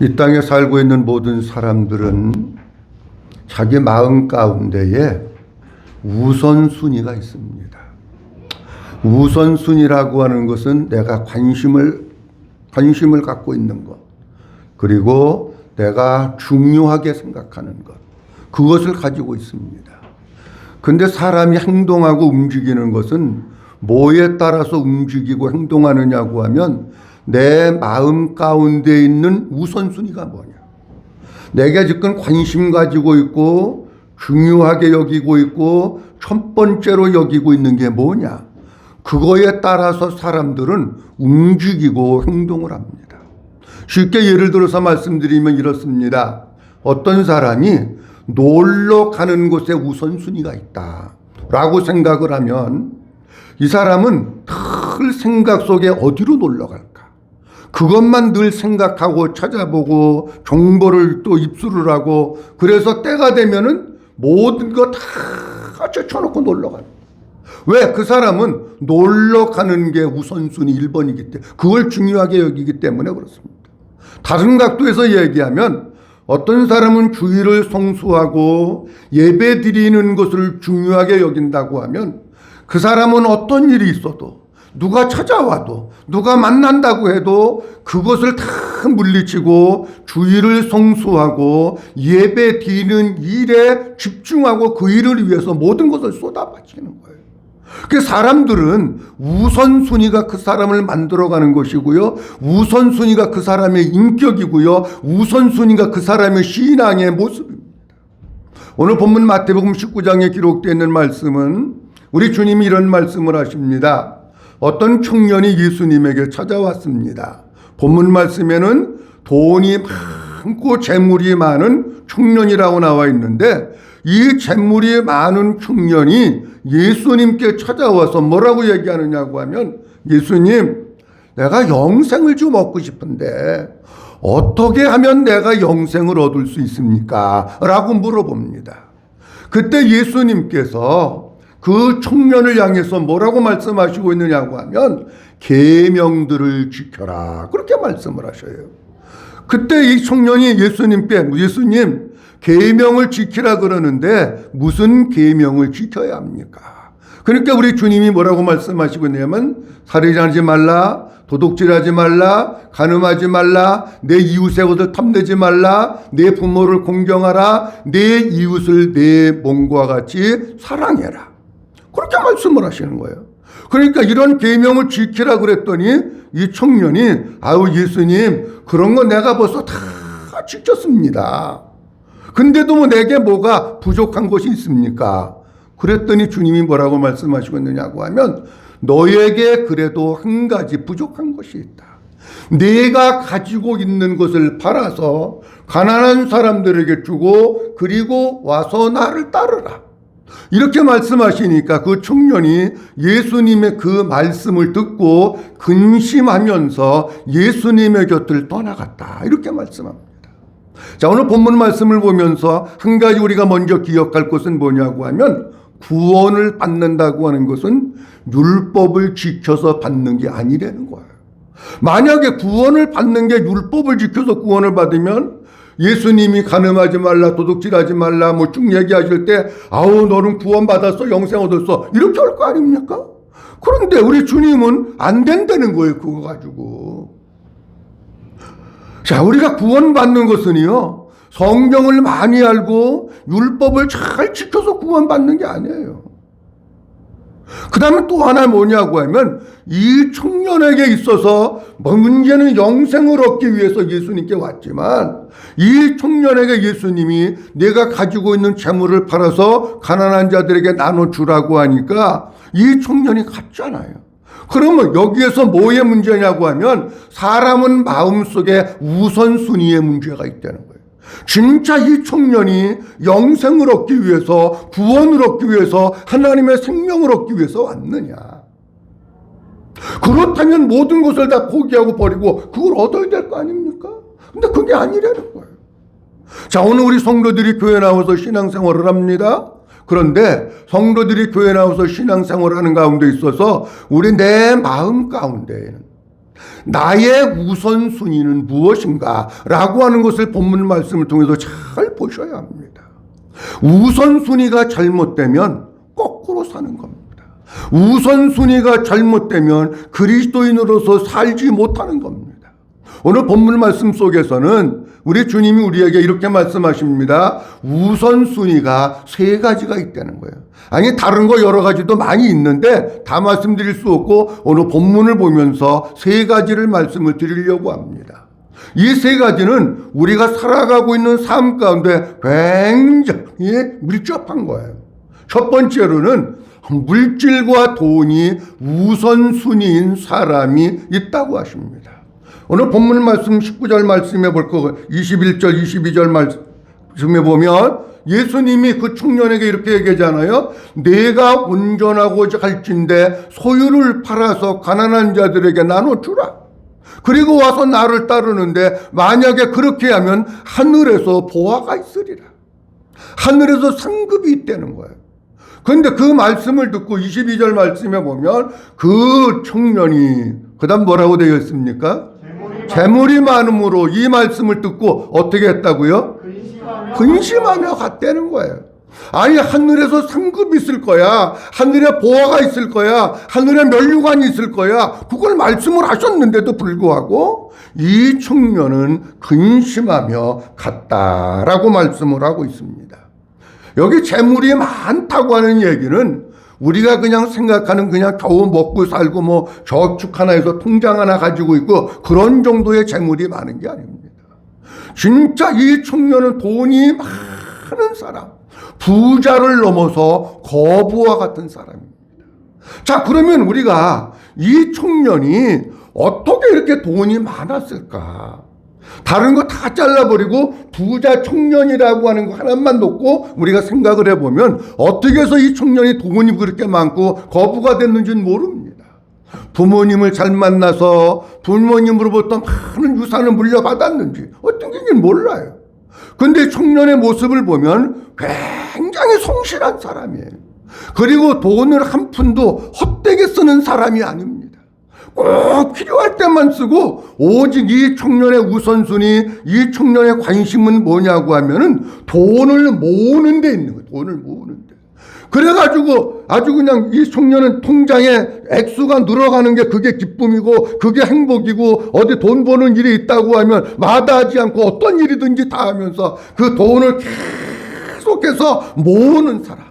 이 땅에 살고 있는 모든 사람들은 자기 마음 가운데에 우선순위가 있습니다. 우선순위라고 하는 것은 내가 관심을 갖고 있는 것, 그리고 내가 중요하게 생각하는 것, 그것을 가지고 있습니다. 근데 사람이 행동하고 움직이는 것은 뭐에 따라서 움직이고 행동하느냐고 하면 내 마음 가운데 있는 우선순위가 뭐냐. 내가 지금 관심 가지고 있고 중요하게 여기고 있고 첫 번째로 여기고 있는 게 뭐냐. 그거에 따라서 사람들은 움직이고 행동을 합니다. 쉽게 예를 들어서 말씀드리면 이렇습니다. 어떤 사람이 놀러 가는 곳에 우선순위가 있다라고 생각을 하면 이 사람은 늘 생각 속에 어디로 놀러 갈까? 그것만 늘 생각하고 찾아보고 정보를 또 입수를 하고 그래서 때가 되면은 모든 거 다 제쳐놓고 놀러 가는. 왜? 그 사람은 놀러 가는 게 우선순위 1번이기 때문에 그걸 중요하게 여기기 때문에 그렇습니다. 다른 각도에서 얘기하면 어떤 사람은 주일을 성수하고 예배 드리는 것을 중요하게 여긴다고 하면 그 사람은 어떤 일이 있어도 누가 찾아와도 누가 만난다고 해도 그것을 다 물리치고 주일을 성수하고 예배 드리는 일에 집중하고 그 일을 위해서 모든 것을 쏟아바치는 거예요. 그 사람들은 우선순위가 그 사람을 만들어가는 것이고요. 우선순위가 그 사람의 인격이고요. 우선순위가 그 사람의 신앙의 모습입니다. 오늘 본문 마태복음 19장에 기록되어 있는 말씀은 우리 주님이 이런 말씀을 하십니다. 어떤 청년이 예수님에게 찾아왔습니다. 본문 말씀에는 돈이 많고 재물이 많은 청년이라고 나와 있는데 이 재물이 많은 청년이 예수님께 찾아와서 뭐라고 얘기하느냐고 하면 예수님, 내가 영생을 좀 얻고 싶은데 어떻게 하면 내가 영생을 얻을 수 있습니까? 라고 물어봅니다. 그때 예수님께서 그 청년을 향해서 뭐라고 말씀하시고 있느냐고 하면 계명들을 지켜라 그렇게 말씀을 하셔요. 그때 이 청년이 예수님께 예수님 계명을 지키라 그러는데 무슨 계명을 지켜야 합니까? 그러니까 우리 주님이 뭐라고 말씀하시고 있냐면 살인하지 말라, 도둑질하지 말라, 간음하지 말라, 내 이웃의 것을 탐내지 말라, 내 부모를 공경하라, 내 이웃을 내 몸과 같이 사랑해라. 그렇게 말씀을 하시는 거예요. 그러니까 이런 계명을 지키라 그랬더니 이 청년이 아우 예수님 그런 거 내가 벌써 다 지켰습니다. 근데도 뭐 내게 뭐가 부족한 것이 있습니까? 그랬더니 주님이 뭐라고 말씀하시고 있느냐고 하면 너에게 그래도 한 가지 부족한 것이 있다. 내가 가지고 있는 것을 팔아서 가난한 사람들에게 주고 그리고 와서 나를 따르라. 이렇게 말씀하시니까 그 청년이 예수님의 그 말씀을 듣고 근심하면서 예수님의 곁을 떠나갔다. 이렇게 말씀합니다. 자, 오늘 본문 말씀을 보면서 한 가지 우리가 먼저 기억할 것은 뭐냐고 하면 구원을 받는다고 하는 것은 율법을 지켜서 받는 게 아니라는 거예요. 만약에 구원을 받는 게 율법을 지켜서 구원을 받으면 예수님이 간음하지 말라, 도둑질하지 말라, 뭐 쭉 얘기하실 때, 아우, 너는 구원받았어, 영생 얻었어. 이렇게 할 거 아닙니까? 그런데 우리 주님은 안 된다는 거예요, 그거 가지고. 자, 우리가 구원받는 것은요, 성경을 많이 알고 율법을 잘 지켜서 구원받는 게 아니에요. 그 다음에 또 하나 뭐냐고 하면 이 청년에게 있어서 문제는 영생을 얻기 위해서 예수님께 왔지만 이 청년에게 예수님이 내가 가지고 있는 재물을 팔아서 가난한 자들에게 나눠주라고 하니까 이 청년이 갔잖아요. 그러면 여기에서 뭐의 문제냐고 하면 사람은 마음속에 우선순위의 문제가 있다는 거예요. 진짜 이 청년이 영생을 얻기 위해서 구원을 얻기 위해서 하나님의 생명을 얻기 위해서 왔느냐. 그렇다면 모든 것을 다 포기하고 버리고 그걸 얻어야 될 거 아닙니까? 근데 그게 아니라는 거예요. 자, 오늘 우리 성도들이 교회 나와서 신앙생활을 합니다. 그런데 성도들이 교회 나와서 신앙생활을 하는 가운데 있어서 우리 내 마음 가운데에는 나의 우선순위는 무엇인가 라고 하는 것을 본문 말씀을 통해서 잘 보셔야 합니다. 우선순위가 잘못되면 거꾸로 사는 겁니다. 우선순위가 잘못되면 그리스도인으로서 살지 못하는 겁니다. 오늘 본문 말씀 속에서는 우리 주님이 우리에게 이렇게 말씀하십니다. 우선순위가 세 가지가 있다는 거예요. 아니 다른 거 여러 가지도 많이 있는데 다 말씀드릴 수 없고 오늘 본문을 보면서 세 가지를 말씀을 드리려고 합니다. 이 세 가지는 우리가 살아가고 있는 삶 가운데 굉장히 밀접한 거예요. 첫 번째로는 물질과 돈이 우선순위인 사람이 있다고 하십니다. 오늘 본문 말씀 19절 말씀해 볼 거 21절 22절 말씀해 보면 예수님이 그 청년에게 이렇게 얘기하잖아요. 내가 온전하고자 할진대 소유를 팔아서 가난한 자들에게 나눠주라. 그리고 와서 나를 따르는데 만약에 그렇게 하면 하늘에서 보화가 있으리라. 하늘에서 상급이 있다는 거예요. 그런데 그 말씀을 듣고 22절 말씀에 보면 그 청년이 그 다음 뭐라고 되어 있습니까? 재물이 많음으로 이 말씀을 듣고 어떻게 했다고요? 근심하며 갔다는 거예요. 아니 하늘에서 상급이 있을 거야. 하늘에 보화가 있을 거야. 하늘에 면류관이 있을 거야. 그걸 말씀을 하셨는데도 불구하고 이 청년은 근심하며 갔다라고 말씀을 하고 있습니다. 여기 재물이 많다고 하는 얘기는 우리가 그냥 생각하는 그냥 겨우 먹고 살고 뭐 저축 하나 해서 통장 하나 가지고 있고 그런 정도의 재물이 많은 게 아닙니다. 진짜 이 청년은 돈이 많은 사람, 부자를 넘어서 거부와 같은 사람입니다. 자, 그러면 우리가 이 청년이 어떻게 이렇게 돈이 많았을까? 다른 거 다 잘라버리고 부자 청년이라고 하는 거 하나만 놓고 우리가 생각을 해보면 어떻게 해서 이 청년이 돈이 그렇게 많고 거부가 됐는지는 모릅니다. 부모님을 잘 만나서 부모님으로부터 많은 유산을 물려받았는지 어떤 게인지 몰라요. 근데 청년의 모습을 보면 굉장히 성실한 사람이에요. 그리고 돈을 한 푼도 헛되게 쓰는 사람이 아닙니다. 꼭 필요할 때만 쓰고 오직 이 청년의 우선순위, 이 청년의 관심은 뭐냐고 하면은 돈을 모으는 데 있는 거예요. 돈을 모으는 데. 그래가지고 아주 그냥 이 청년은 통장에 액수가 늘어가는 게 그게 기쁨이고 그게 행복이고 어디 돈 버는 일이 있다고 하면 마다하지 않고 어떤 일이든지 다 하면서 그 돈을 계속해서 모으는 사람.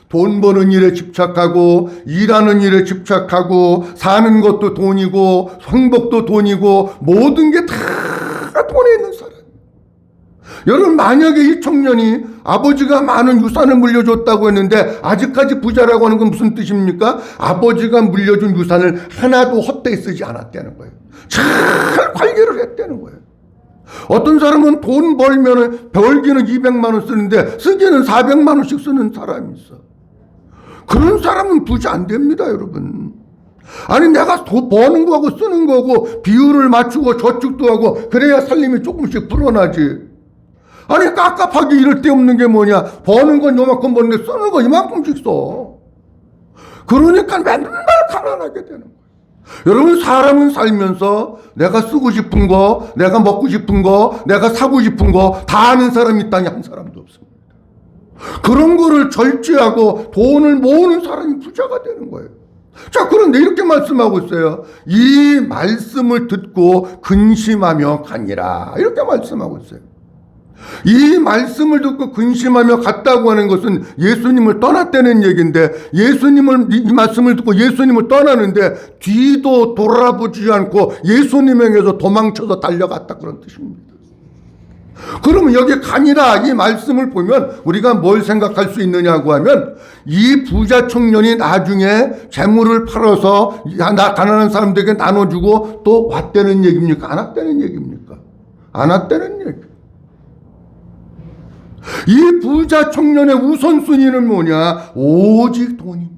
돈 버는 일에 집착하고 일하는 일에 집착하고 사는 것도 돈이고 행복도 돈이고 모든 게 다 돈에 있는 사람. 여러분 만약에 이 청년이 아버지가 많은 유산을 물려줬다고 했는데 아직까지 부자라고 하는 건 무슨 뜻입니까? 아버지가 물려준 유산을 하나도 헛되이 쓰지 않았다는 거예요. 잘 관리를 했다는 거예요. 어떤 사람은 돈 벌면 벌기는 200만 원 쓰는데 쓰기는 400만 원씩 쓰는 사람이 있어. 그런 사람은 부자 안 됩니다, 여러분. 아니 내가 돈 버는 거하고 쓰는 거고 비율을 맞추고 저축도 하고 그래야 살림이 조금씩 불어나지. 아니 깝깝하게 이럴 데 없는 게 뭐냐. 버는 건 요만큼 버는데 쓰는 거 이만큼씩 써. 그러니까 맨날 가난하게 되는 거예요. 여러분 사람은 살면서 내가 쓰고 싶은 거, 내가 먹고 싶은 거, 내가 사고 싶은 거 다 아는 사람이 이 땅에 한 사람도 없습니다. 그런 거를 절제하고 돈을 모으는 사람이 부자가 되는 거예요. 자, 그런데 이렇게 말씀하고 있어요. 이 말씀을 듣고 근심하며 가니라. 이렇게 말씀하고 있어요. 이 말씀을 듣고 근심하며 갔다고 하는 것은 예수님을 떠났다는 얘기인데 이 말씀을 듣고 예수님을 떠나는데 뒤도 돌아보지 않고 예수님에게서 도망쳐서 달려갔다 그런 뜻입니다. 그러면 여기 가니라 이 말씀을 보면 우리가 뭘 생각할 수 있느냐고 하면 이 부자 청년이 나중에 재물을 팔아서 가난한 사람들에게 나눠주고 또 왔다는 얘기입니까? 안 왔다는 얘기입니까? 안 왔다는 얘기. 이 부자 청년의 우선순위는 뭐냐? 오직 돈입니다.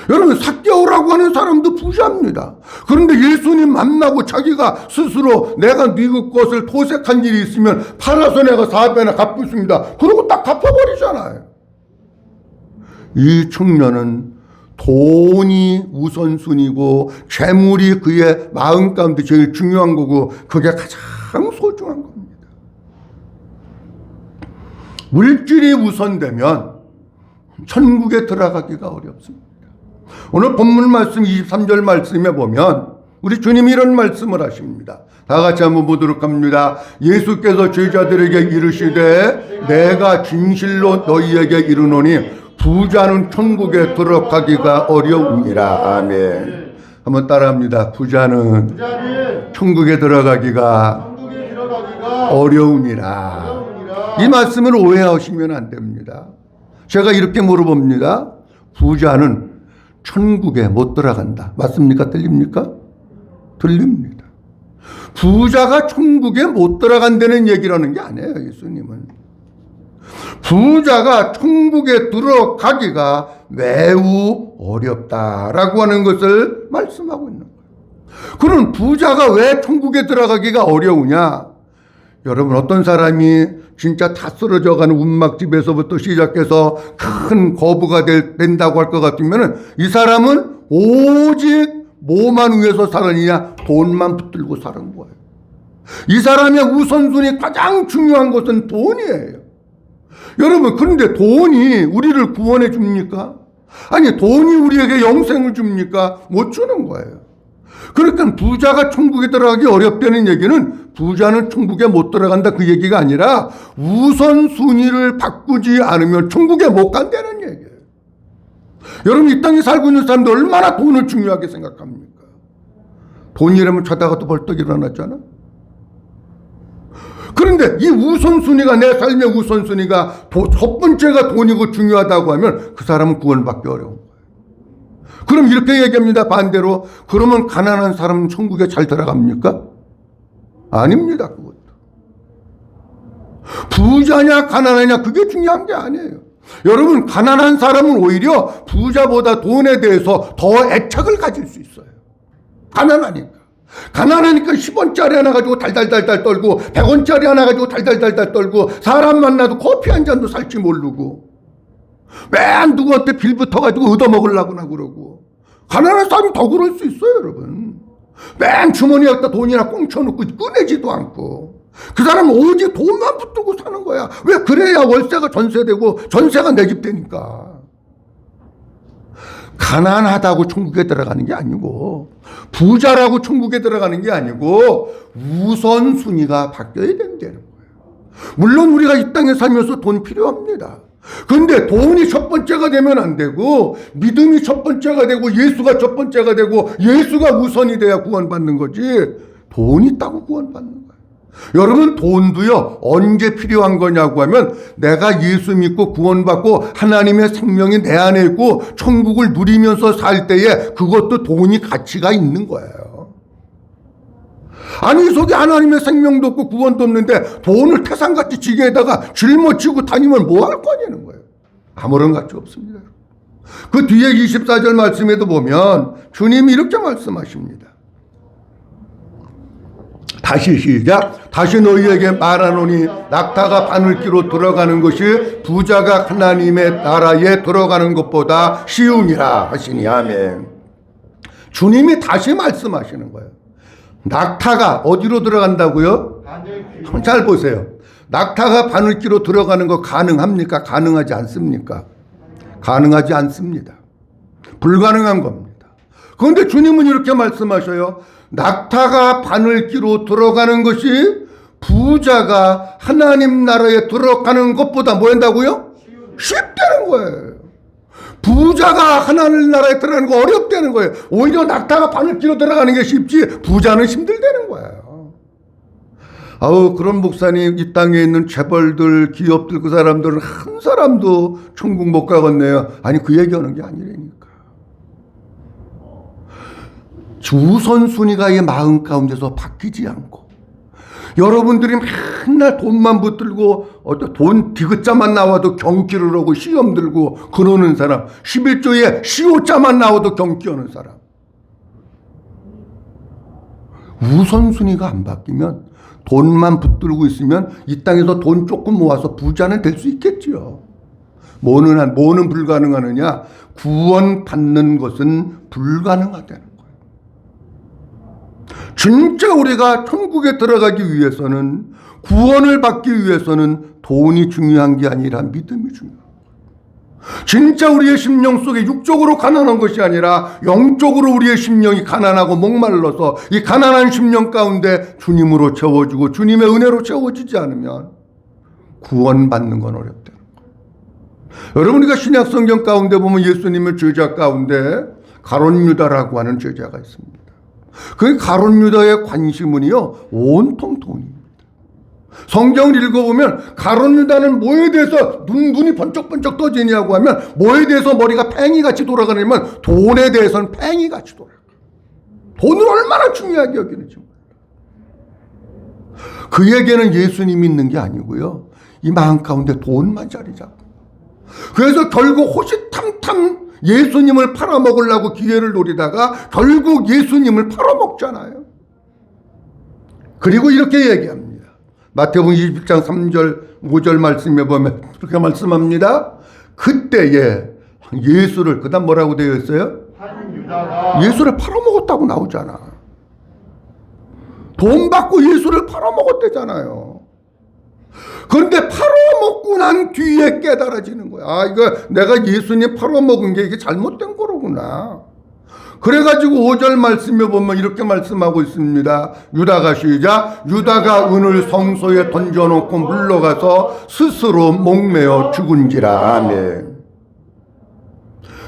여러분 삭개오라고 하는 사람도 부자입니다. 그런데 예수님 만나고 자기가 스스로 내가 네 것을 토색한 일이 있으면 팔아서 내가 4배나 갚겠습니다. 그러고 딱 갚아버리잖아요. 이 청년은 돈이 우선순위고 재물이 그의 마음 가운데 제일 중요한 거고 그게 가장 소중한 겁니다. 물질이 우선되면 천국에 들어가기가 어렵습니다. 오늘 본문 말씀 23절 말씀에 보면 우리 주님이 이런 말씀을 하십니다. 다 같이 한번 보도록 합니다. 예수께서 제자들에게 이르시되 내가 진실로 너희에게 이르노니 부자는 천국에 들어가기가 어려우니라. 아멘. 한번 따라합니다. 부자는 천국에 들어가기가 어려우니라. 이 말씀을 오해하시면 안 됩니다. 제가 이렇게 물어봅니다. 부자는 천국에 못 들어간다. 맞습니까? 틀립니까? 들립니다. 부자가 천국에 못 들어간다는 얘기라는 게 아니에요. 예수님은. 부자가 천국에 들어가기가 매우 어렵다라고 하는 것을 말씀하고 있는 거예요. 그럼 부자가 왜 천국에 들어가기가 어려우냐? 여러분, 어떤 사람이 진짜 다 쓰러져가는 운막집에서부터 시작해서 큰 거부가 된다고 할 것 같으면 이 사람은 오직 뭐만 위해서 살았느냐? 돈만 붙들고 사는 거예요. 이 사람의 우선순위 가장 중요한 것은 돈이에요. 여러분, 그런데 돈이 우리를 구원해 줍니까? 아니, 돈이 우리에게 영생을 줍니까? 못 주는 거예요. 그러니까 부자가 천국에 들어가기 어렵다는 얘기는 부자는 천국에 못 들어간다 그 얘기가 아니라 우선순위를 바꾸지 않으면 천국에 못 간다는 얘기예요. 여러분, 이 땅에 살고 있는 사람들 얼마나 돈을 중요하게 생각합니까? 돈이라면 자다가도 벌떡 일어났잖아. 그런데 이 우선순위가, 내 삶의 우선순위가 첫 번째가 돈이고 중요하다고 하면 그 사람은 구원받기 어려운 거예요. 그럼 이렇게 얘기합니다. 반대로. 그러면 가난한 사람은 천국에 잘 들어갑니까? 아닙니다. 그것도. 부자냐 가난하냐 그게 중요한 게 아니에요. 여러분, 가난한 사람은 오히려 부자보다 돈에 대해서 더 애착을 가질 수 있어요. 가난하니까 10원짜리 하나 가지고 달달달달 떨고 100원짜리 하나 가지고 달달달달 떨고 사람 만나도 커피 한 잔도 살지 모르고 맨 누구한테 빌 붙어가지고 얻어먹으려고나 그러고. 가난한 사람이 더 그럴 수 있어요. 여러분, 맨 주머니에다 돈이나 꽁쳐놓고 꺼내지도 않고 그 사람은 오직 돈만 붙들고 사는 거야. 왜? 그래야 월세가 전세되고 전세가 내 집 되니까. 가난하다고 천국에 들어가는 게 아니고 부자라고 천국에 들어가는 게 아니고 우선순위가 바뀌어야 된다는 거예요. 물론 우리가 이 땅에 살면서 돈 필요합니다. 그런데 돈이 첫 번째가 되면 안 되고 믿음이 첫 번째가 되고 예수가 첫 번째가 되고 예수가 우선이 돼야 구원받는 거지 돈이 있다고 구원받는 거예요. 여러분, 돈도요 언제 필요한 거냐고 하면 내가 예수 믿고 구원받고 하나님의 생명이 내 안에 있고 천국을 누리면서 살 때에 그것도 돈이 가치가 있는 거예요. 아니, 속에 하나님의 생명도 없고 구원도 없는데 돈을 태산같이 지게에다가 짊어지고 다니면 뭐 할 거냐는 거예요. 아무런 가치 없습니다. 그 뒤에 24절 말씀에도 보면 주님이 이렇게 말씀하십니다. 다시 시작. 다시 너희에게 말하노니 낙타가 바늘기로 들어가는 것이 부자가 하나님의 나라에 들어가는 것보다 쉬우니라 하시니. 아멘. 주님이 다시 말씀하시는 거예요. 낙타가 어디로 들어간다고요? 잘 보세요. 낙타가 바늘기로 들어가는 거 가능합니까? 가능하지 않습니까? 가능하지 않습니다. 불가능한 겁니다. 그런데 주님은 이렇게 말씀하셔요. 낙타가 바늘기로 들어가는 것이 부자가 하나님 나라에 들어가는 것보다 뭐 한다고요? 쉽다는 거예요. 부자가 하나님 나라에 들어가는 거 어렵다는 거예요. 오히려 낙타가 바늘기로 들어가는 게 쉽지 부자는 힘들다는 거예요. 아우, 그런 목사님, 이 땅에 있는 재벌들, 기업들, 그 사람들은 한 사람도 천국 못 가겠네요. 아니, 그 얘기하는 게 아니라니까. 우선순위가 이 마음 가운데서 바뀌지 않고 여러분들이 맨날 돈만 붙들고 돈 디귿자만 나와도 경기를 하고 시험 들고 그러는 사람, 11조에 시오자만 나와도 경기하는 사람. 우선순위가 안 바뀌면 돈만 붙들고 있으면 이 땅에서 돈 조금 모아서 부자는 될 수 있겠지요. 뭐는 불가능하느냐? 구원받는 것은 불가능하다는 거예요. 진짜 우리가 천국에 들어가기 위해서는, 구원을 받기 위해서는 돈이 중요한 게 아니라 믿음이 중요해요. 진짜 우리의 심령 속에 육적으로 가난한 것이 아니라 영적으로 우리의 심령이 가난하고 목말라서 이 가난한 심령 가운데 주님으로 채워주고 주님의 은혜로 채워지지 않으면 구원받는 건 어렵다는 거예요. 여러분, 우리가 신약 성경 가운데 보면 예수님의 제자 가운데 가룟 유다라고 하는 제자가 있습니다. 그 가룟 유다의 관심은요, 온통 돈입니다. 성경을 읽어보면 가룟 유다는 뭐에 대해서 눈이 번쩍번쩍 떠지냐고 하면, 뭐에 대해서 머리가 팽이같이 돌아가냐면 돈에 대해서는 팽이같이 돌아가요. 돈을 얼마나 중요하게 여기는지 몰라요. 그에게는 예수님이 있는 게 아니고요, 이 마음 가운데 돈만 자리 잡고, 그래서 결국 호시탐탐 예수님을 팔아먹으려고 기회를 노리다가 결국 예수님을 팔아먹잖아요. 그리고 이렇게 얘기합니다. 마태복음 21장 3절 5절 말씀에 보면 그렇게 말씀합니다. 그때에 예수를, 그 다음 뭐라고 되어 있어요? 예수를 팔아먹었다고 나오잖아. 돈 받고 예수를 팔아먹었대잖아요. 그런데 팔아먹고 난 뒤에 깨달아지는 거야. 아, 이거 내가 예수님 팔아먹은 게 이게 잘못된 거로구나. 그래가지고 5절 말씀에 보면 이렇게 말씀하고 있습니다. 유다가 시작. 유다가 은을 성소에 던져놓고 물러가서 스스로 목매어 죽은지라. 아멘.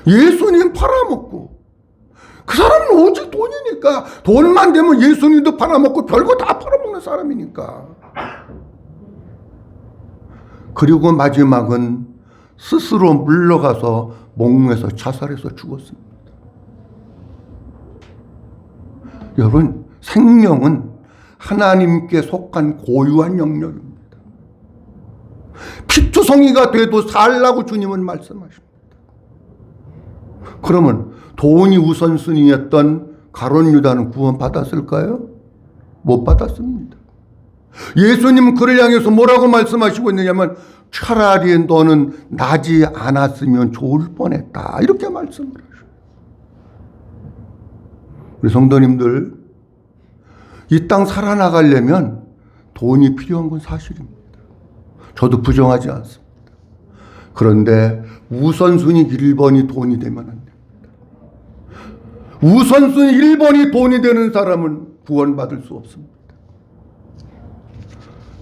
예수님 팔아먹고, 그 사람은 오직 돈이니까, 돈만 되면 예수님도 팔아먹고 별거 다 팔아먹는 사람이니까. 그리고 마지막은 스스로 물러가서 목매서 자살해서 죽었습니다. 여러분, 생명은 하나님께 속한 고유한 영역입니다. 피투성이가 돼도 살라고 주님은 말씀하십니다. 그러면 돈이 우선순위였던 가룟 유다는 구원받았을까요? 못 받았습니다. 예수님은 그를 향해서 뭐라고 말씀하시고 있느냐면, 차라리 너는 나지 않았으면 좋을 뻔했다, 이렇게 말씀을 하셔요. 우리 성도님들, 이 땅 살아나가려면 돈이 필요한 건 사실입니다. 저도 부정하지 않습니다. 그런데 우선순위 1번이 돈이 되면 안 됩니다. 우선순위 1번이 돈이 되는 사람은 구원받을 수 없습니다.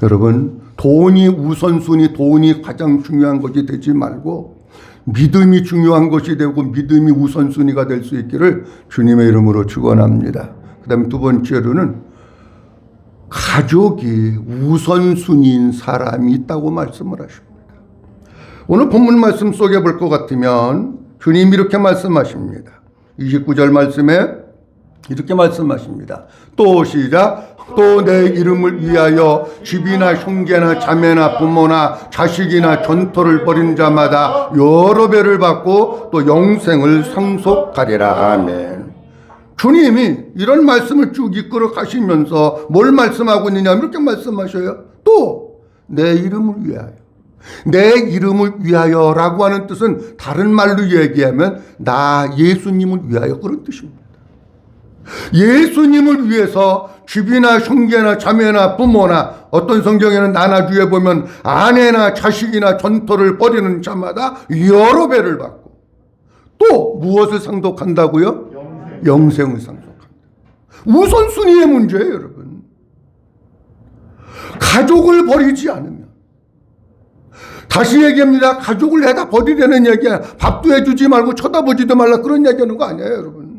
여러분, 돈이 우선순위, 돈이 가장 중요한 것이 되지 말고 믿음이 중요한 것이 되고 믿음이 우선순위가 될 수 있기를 주님의 이름으로 축원합니다. 그 다음에 두 번째로는 가족이 우선순위인 사람이 있다고 말씀을 하십니다. 오늘 본문 말씀 속에 볼 것 같으면 주님이 이렇게 말씀하십니다. 29절 말씀에 이렇게 말씀하십니다. 또 시작. 또 내 이름을 위하여 집이나 형제나 자매나 부모나 자식이나 전토를 벌인 자마다 여러 배를 받고 또 영생을 상속하리라. 아멘. 주님이 이런 말씀을 쭉 이끌어 가시면서 뭘 말씀하고 있느냐, 이렇게 말씀하셔요. 또 내 이름을 위하여. 내 이름을 위하여라고 하는 뜻은 다른 말로 얘기하면 나 예수님을 위하여, 그런 뜻입니다. 예수님을 위해서 집이나 형제나 자매나 부모나, 어떤 성경에는 나눠주에 보면 아내나 자식이나 전토를 벌이는 자마다 여러 배를 받고, 또 무엇을 상속한다고요? 영생을 상속한다. 우선순위의 문제예요, 여러분. 가족을 버리지 않으면, 다시 얘기합니다. 가족을 해다 버리려는 얘기야. 밥도 해주지 말고 쳐다보지도 말라, 그런 얘기하는 거 아니에요, 여러분.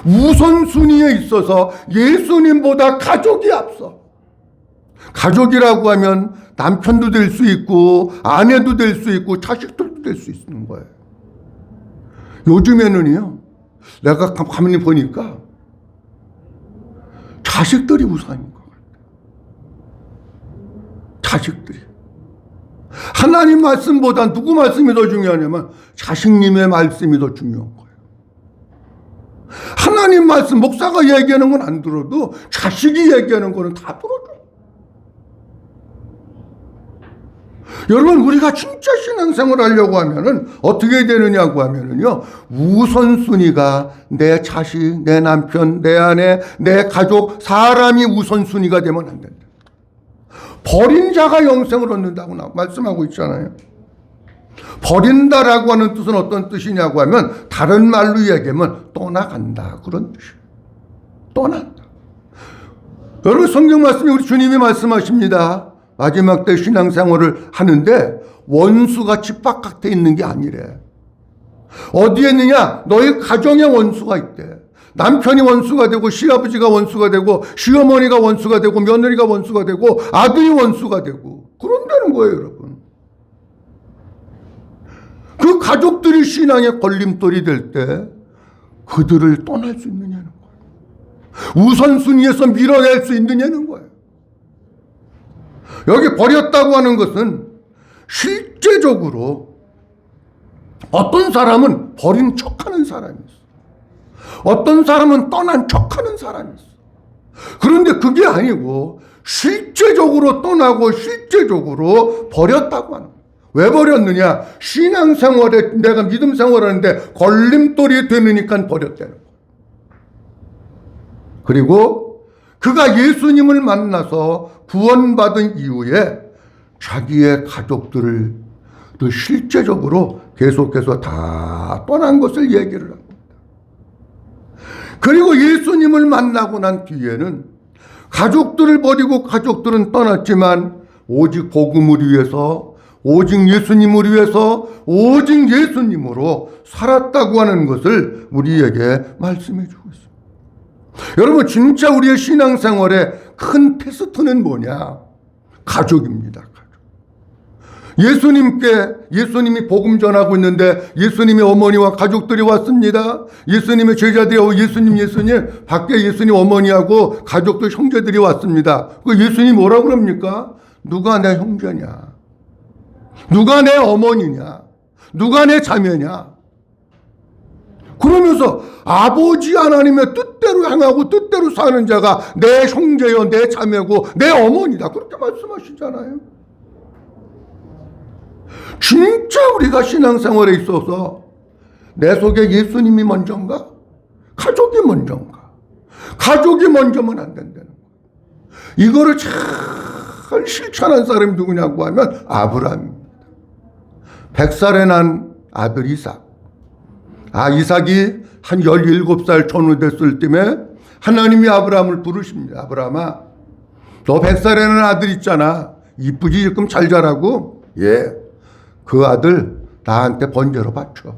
우선순위에 있어서 예수님보다 가족이 앞서. 가족이라고 하면 남편도 될 수 있고 아내도 될 수 있고 자식들도 될 수 있는 거예요. 요즘에는요, 내가 가만히 보니까 자식들이 우선인 것 같아요. 자식들이. 하나님 말씀보다 누구 말씀이 더 중요하냐면 자식님의 말씀이 더 중요한 거예요. 하나님 말씀, 목사가 얘기하는 건 안 들어도 자식이 얘기하는 거는 다 들어줘. 여러분, 우리가 진짜 신앙생활 하려고 하면은 어떻게 되느냐고 하면은요, 우선순위가 내 자식, 내 남편, 내 아내, 내 가족, 사람이 우선순위가 되면 안 된다. 버린 자가 영생을 얻는다고 말씀하고 있잖아요. 버린다라고 하는 뜻은 어떤 뜻이냐고 하면, 다른 말로 얘기하면 떠나간다, 그런 뜻이에요. 떠난다. 여러분, 성경 말씀에 우리 주님이 말씀하십니다. 마지막 때 신앙생활을 하는데 원수가 집 바깥에 있는 게 아니래. 어디에 있느냐? 너희 가정에 원수가 있대. 남편이 원수가 되고, 시아버지가 원수가 되고, 시어머니가 원수가 되고, 며느리가 원수가 되고, 아들이 원수가 되고, 그런다는 거예요, 여러분. 그 가족들이 신앙의 걸림돌이 될 때 그들을 떠날 수 있느냐는 거예요. 우선순위에서 밀어낼 수 있느냐는 거예요. 여기 버렸다고 하는 것은 실제적으로 어떤 사람은 버린 척하는 사람이 있어. 어떤 사람은 떠난 척하는 사람이 있어. 그런데 그게 아니고 실제적으로 떠나고 실제적으로 버렸다고 하는 거예요. 왜 버렸느냐? 신앙생활에, 내가 믿음 생활하는데 걸림돌이 되니까 버렸다는 거예요. 그리고 그가 예수님을 만나서 구원받은 이후에 자기의 가족들을 실제적으로 계속해서 다 떠난 것을 얘기를 합니다. 그리고 예수님을 만나고 난 뒤에는 가족들을 버리고 가족들은 떠났지만 오직 복음을 위해서, 오직 예수님을 위해서, 오직 예수님으로 살았다고 하는 것을 우리에게 말씀해 주고 있습니다. 여러분, 진짜 우리의 신앙생활의 큰 테스트는 뭐냐? 가족입니다. 예수님이 복음 전하고 있는데 예수님의 어머니와 가족들이 왔습니다. 예수님의 제자들이 오고 예수님 밖에 예수님 어머니하고 가족들, 형제들이 왔습니다. 그 예수님이 뭐라고 그럽니까? 누가 내 형제냐? 누가 내 어머니냐? 누가 내 자매냐? 그러면서 아버지 하나님의 뜻대로 행하고 뜻대로 사는 자가 내 형제요, 내 자매고 내 어머니다, 그렇게 말씀하시잖아요. 진짜 우리가 신앙생활에 있어서 내 속에 예수님이 먼저인가? 가족이 먼저인가? 가족이 먼저면 안 된다는 거예요. 이거를 잘 실천한 사람이 누구냐고 하면 아브라함입니다. 100살에 난 아들 이삭. 이삭이 한 17살 전후됐을 때에 하나님이 아브라함을 부르십니다. 아브라함아, 너 100살에 난 아들 있잖아. 이쁘지? 지금 잘 자라고? 예. 그 아들 나한테 번제로 바쳐.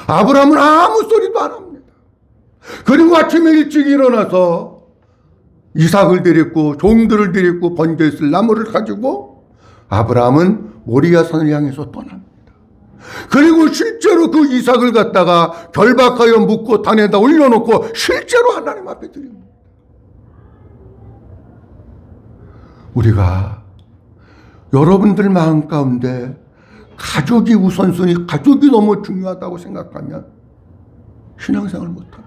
아브라함은 아무 소리도 안 합니다. 그리고 아침에 일찍 일어나서 이삭을 데리고 종들을 데리고 번제에 쓸 나무를 가지고 아브라함은 모리아 산을 향해서 떠납니다. 그리고 실제로 그 이삭을 갖다가 결박하여 묶고 단에다 올려놓고 실제로 하나님 앞에 드립니다. 우리가 여러분들 마음 가운데 가족이 우선순위, 가족이 너무 중요하다고 생각하면 신앙생활 못합니다.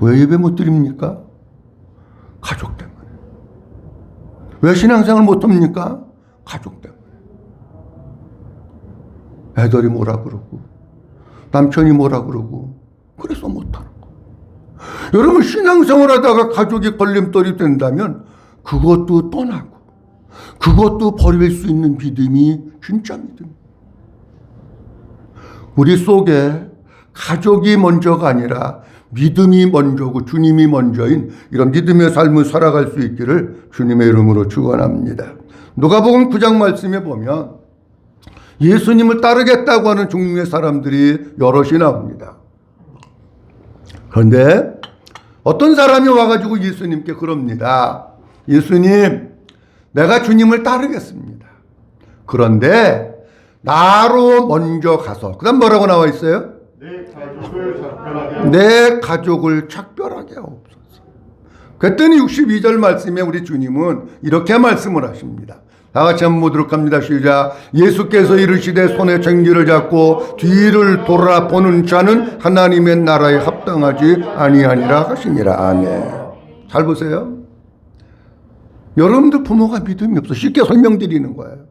왜 예배 못 드립니까? 가족 때문에. 왜 신앙생활 못합니까? 가족 때문에. 애들이 뭐라 그러고 남편이 뭐라 그러고 그래서 못하는 거. 여러분, 신앙생활 하다가 가족이 걸림돌이 된다면 그것도 떠나고 그것도 버릴 수 있는 믿음이 진짜 믿음. 우리 속에 가족이 먼저가 아니라 믿음이 먼저고 주님이 먼저인 이런 믿음의 삶을 살아갈 수 있기를 주님의 이름으로 축원합니다. 누가복음 9장 말씀에 보면 예수님을 따르겠다고 하는 종류의 사람들이 여럿이 나옵니다. 그런데 어떤 사람이 와가지고 예수님께 그럽니다. 예수님, 내가 주님을 따르겠습니다. 그런데 나로 먼저 가서, 그 다음 뭐라고 나와 있어요? 내 가족을 작별하게 하옵소서. 그랬더니 62절 말씀에 우리 주님은 이렇게 말씀을 하십니다. 다 같이 한번 보도록 합니다. 시작. 예수께서 이르시되 손에 쟁기를 잡고 뒤를 돌아보는 자는 하나님의 나라에 합당하지 아니하니라 하시니라. 아멘. 잘 보세요. 여러분들 부모가 믿음이 없어. 쉽게 설명드리는 거예요.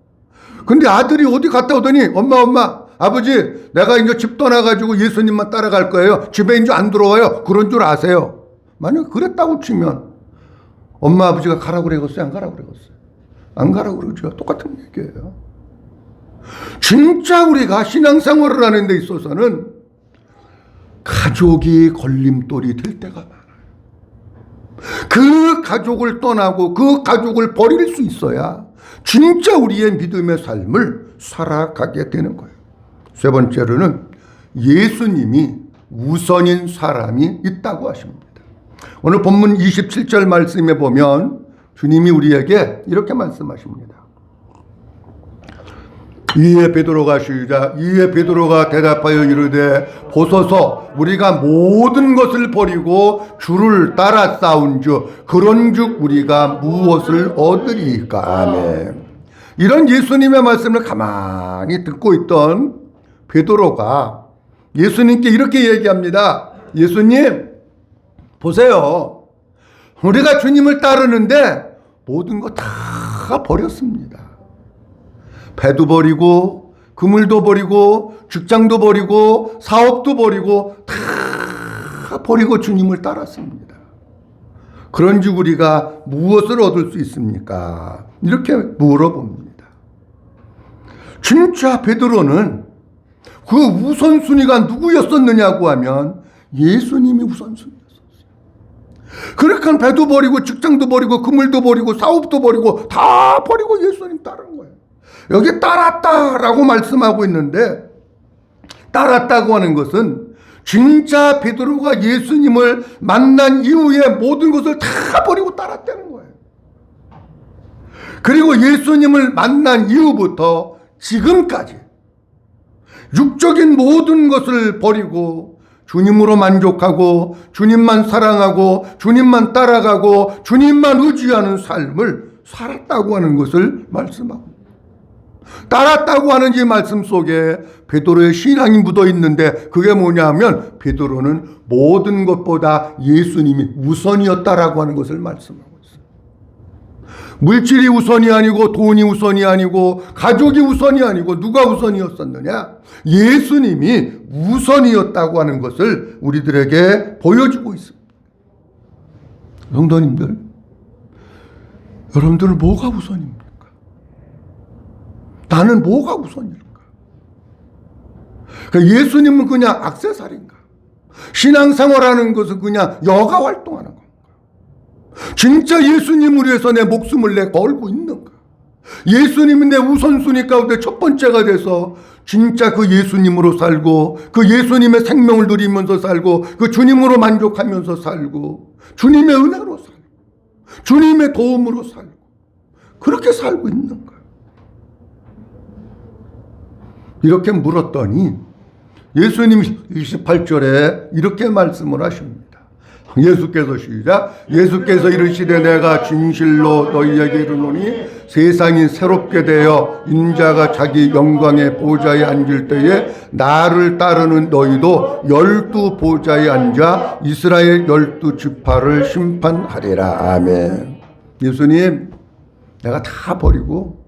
근데 아들이 어디 갔다 오더니 엄마, 아버지, 내가 이제 집 떠나가지고 예수님만 따라갈 거예요. 집에 이제 안 들어와요. 그런 줄 아세요? 만약 그랬다고 치면 엄마, 아버지가 가라고 그러겠어요? 안 가라고 그러겠어요? 안 가라고 그러죠. 똑같은 얘기예요. 진짜 우리가 신앙생활을 하는 데 있어서는 가족이 걸림돌이 될 때가 많아요. 그 가족을 떠나고 그 가족을 버릴 수 있어야 진짜 우리의 믿음의 삶을 살아가게 되는 거예요. 세 번째로는 예수님이 우선인 사람이 있다고 하십니다. 오늘 본문 27절 말씀에 보면 주님이 우리에게 이렇게 말씀하십니다. 이에 베드로가 대답하여 이르되 보소서 우리가 모든 것을 버리고 주를 따라 싸운즉 그런즉 우리가 무엇을 얻으리까. 아멘. 이런 예수님의 말씀을 가만히 듣고 있던 베드로가 예수님께 이렇게 얘기합니다. 예수님, 보세요. 우리가 주님을 따르는데 모든 거 다 버렸습니다. 배도 버리고 그물도 버리고 직장도 버리고 사업도 버리고 다 버리고 주님을 따랐습니다. 그런즉 우리가 무엇을 얻을 수 있습니까? 이렇게 물어봅니다. 진짜 베드로는 그 우선순위가 누구였었느냐고 하면 예수님이 우선순위였었어요. 그러니까 배도 버리고 직장도 버리고 그물도 버리고 사업도 버리고 다 버리고 예수님 따른 거예요. 여기 따랐다라고 말씀하고 있는데 따랐다고 하는 것은 진짜 베드로가 예수님을 만난 이후에 모든 것을 다 버리고 따랐다는 거예요. 그리고 예수님을 만난 이후부터 지금까지 육적인 모든 것을 버리고 주님으로 만족하고 주님만 사랑하고 주님만 따라가고 주님만 의지하는 삶을 살았다고 하는 것을 말씀하고 따랐다고 하는 이 말씀 속에 베드로의 신앙이 묻어 있는데 그게 뭐냐면 베드로는 모든 것보다 예수님이 우선이었다라고 하는 것을 말씀하고 있어요. 물질이 우선이 아니고 돈이 우선이 아니고 가족이 우선이 아니고 누가 우선이었었느냐? 예수님이 우선이었다고 하는 것을 우리들에게 보여주고 있습니다. 성도님들, 여러분들은 뭐가 우선입니까? 나는 뭐가 우선일까? 그러니까 예수님은 그냥 액세서리인가? 신앙생활하는 것은 그냥 여가 활동하는 건가? 진짜 예수님을 위해서 내 목숨을 내 걸고 있는가? 예수님이 내 우선순위 가운데 첫 번째가 돼서 진짜 그 예수님으로 살고 그 예수님의 생명을 누리면서 살고 그 주님으로 만족하면서 살고 주님의 은혜로 살고 주님의 도움으로 살고 그렇게 살고 있는가? 이렇게 물었더니 예수님이 28절에 이렇게 말씀을 하십니다. 예수께서 시작. 예수께서 이르시되 내가 진실로 너희에게 이르노니 세상이 새롭게 되어 인자가 자기 영광의 보좌에 앉을 때에 나를 따르는 너희도 12 보좌에 앉아 이스라엘 12 지파를 심판하리라. 아멘. 예수님, 내가 다 버리고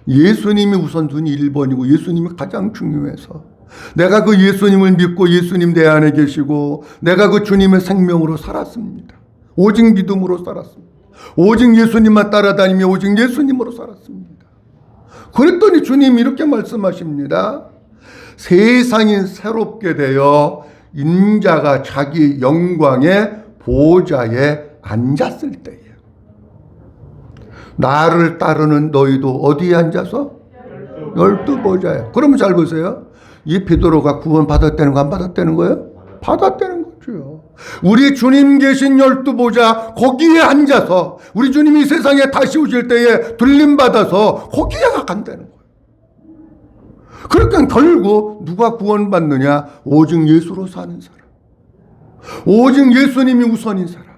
예수님이 우선순위 1번이고 예수님이 가장 중요해서 내가 그 예수님을 믿고 예수님 내 안에 계시고 내가 그 주님의 생명으로 살았습니다. 오직 믿음으로 살았습니다. 오직 예수님만 따라다니며 오직 예수님으로 살았습니다. 그랬더니 주님이 이렇게 말씀하십니다. 세상이 새롭게 되어 인자가 자기 영광의 보좌에 앉았을 때에 나를 따르는 너희도 어디에 앉아서? 12 보좌에. 그러면 잘 보세요. 이 베드로가 구원 받았다는 거 안 받았다는 거예요? 받았다는 거죠. 우리 주님 계신 12 보좌 거기에 앉아서 우리 주님이 세상에 다시 오실 때에 들림받아서 거기에 간다는 거예요. 그러니까 결국 누가 구원받느냐? 오직 예수로 사는 사람. 오직 예수님이 우선인 사람.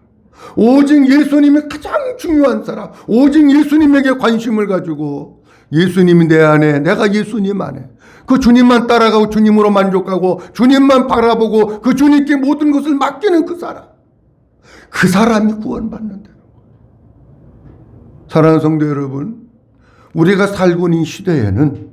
오직 예수님이 가장 중요한 사람. 오직 예수님에게 관심을 가지고 예수님이 내 안에 내가 예수님 안에 그 주님만 따라가고 주님으로 만족하고 주님만 바라보고 그 주님께 모든 것을 맡기는 그 사람. 그 사람이 구원받는다는 거예요. 사랑하는 성도 여러분, 우리가 살고 있는 시대에는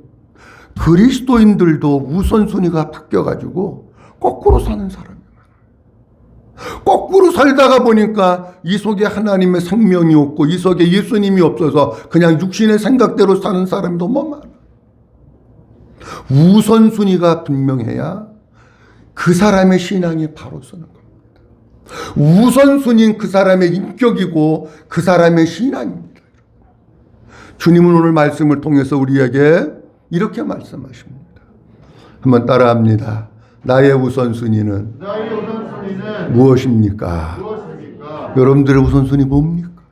그리스도인들도 우선순위가 바뀌어가지고 거꾸로 사는 사람이 많아요. 거꾸로 살다가 보니까 이 속에 하나님의 생명이 없고 이 속에 예수님이 없어서 그냥 육신의 생각대로 사는 사람이 너무 많아요. 우선순위가 분명해야 그 사람의 신앙이 바로 서는 겁니다. 우선순위는 그 사람의 인격이고 그 사람의 신앙입니다. 주님은 오늘 말씀을 통해서 우리에게 이렇게 말씀하십니다. 한번 따라합니다. 나의 우선순위는 무엇입니까? 여러분들의 우선순위 뭡니까?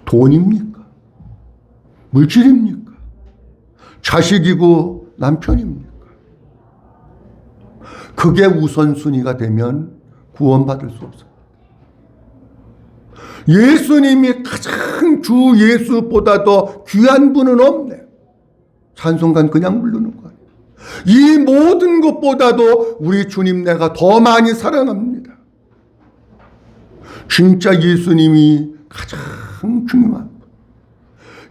돈입니까? 물질입니까? 자식이고 남편입니까? 그게 우선순위가 되면 구원받을 수 없습니다. 예수님이 가장 주 예수보다도 귀한 분은 없네. 찬송간 그냥 부르는 거 아니에요. 이 모든 것보다도 우리 주님 내가 더 많이 사랑합니다. 진짜 예수님이 가장 중요한 분.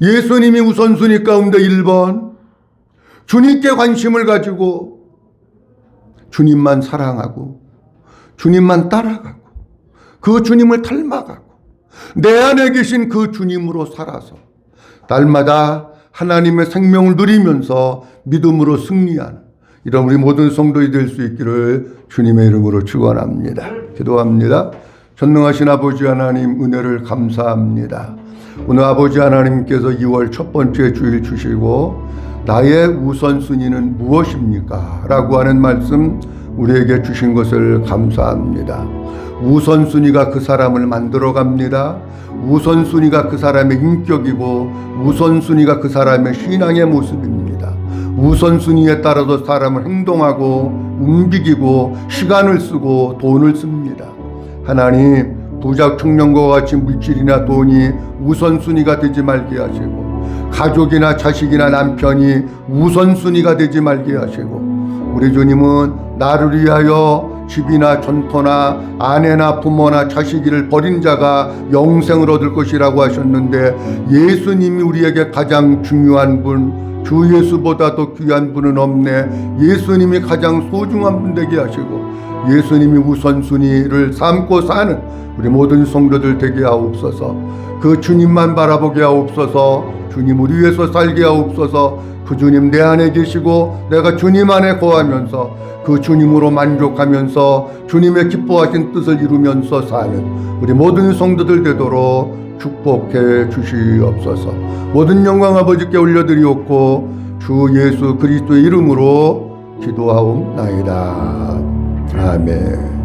예수님이 우선순위 가운데 1번, 주님께 관심을 가지고 주님만 사랑하고 주님만 따라가고 그 주님을 닮아가고 내 안에 계신 그 주님으로 살아서 날마다 하나님의 생명을 누리면서 믿음으로 승리하는 이런 우리 모든 성도들이 될 수 있기를 주님의 이름으로 축원합니다. 기도합니다. 전능하신 아버지 하나님 은혜를 감사합니다. 오늘 아버지 하나님께서 2월 첫 번째 주일 주시고 나의 우선순위는 무엇입니까? 라고 하는 말씀 우리에게 주신 것을 감사합니다. 우선순위가 그 사람을 만들어 갑니다. 우선순위가 그 사람의 인격이고 우선순위가 그 사람의 신앙의 모습입니다. 우선순위에 따라서 사람을 행동하고 움직이고 시간을 쓰고 돈을 씁니다. 하나님, 부자 청년과 같이 물질이나 돈이 우선순위가 되지 말게 하시고 가족이나 자식이나 남편이 우선순위가 되지 말게 하시고 우리 주님은 나를 위하여 집이나 전토나 아내나 부모나 자식이를 버린 자가 영생을 얻을 것이라고 하셨는데 예수님이 우리에게 가장 중요한 분, 주 예수보다도 귀한 분은 없네. 예수님이 가장 소중한 분 되게 하시고 예수님이 우선순위를 삼고 사는 우리 모든 성도들 되게 하옵소서. 그 주님만 바라보게 하옵소서. 주님 우리 위해서 살게 하옵소서. 그 주님 내 안에 계시고 내가 주님 안에 거하면서 그 주님으로 만족하면서 주님의 기뻐하신 뜻을 이루면서 사는 우리 모든 성도들 되도록 축복해 주시옵소서. 모든 영광 아버지께 올려드리옵고 주 예수 그리스도의 이름으로 기도하옵나이다. 아멘.